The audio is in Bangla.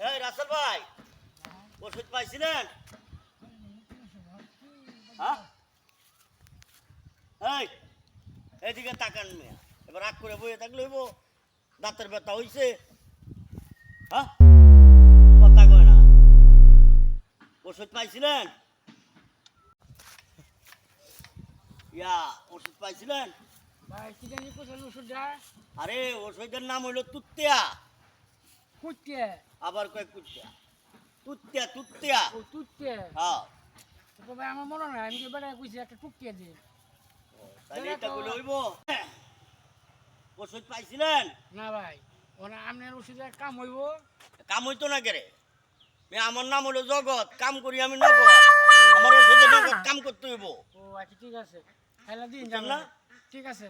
এই রাসেল ভাই ওষুধ পাইছিলেন? হ্যাঁ এই এদিকে তাকান মিয়া, এবার রাগ করে বইয়ে থাকলে হইব। দাঁতের ব্যথা হইছে, হ্যাঁ কথা কয় না। ওষুধ পাইছিলেন? ইয়া ওষুধ পাইছিলেন? ভাই কি জানি কোথায় ওষুধটা আরে ওষুধের নাম হইলো তুত্তিয়া। কুটতে আবার কয় কুত্তিয়া, তুত্তিয়া তুত্তিয়া। ও টুকতে হ্যাঁ তো ভাই আমার মনে হয় আমি বেড়া কইছি একটা টুকতে দে তাহলে এটা বলে হইব। ওষুধ পাইছিলেন? না ভাই ওনা আপনার ওষুধের কাম হইব। কাম হইতো না কেরে? আমার নাম হলো জগৎ, কাম করি আমি নগদ। আমার ওষুধে নগদ কাম করতে হইব, ও আচ্ছা ঠিক আছে খাইলা দিন বুঝছেন যাবো না? ঠিক আছে।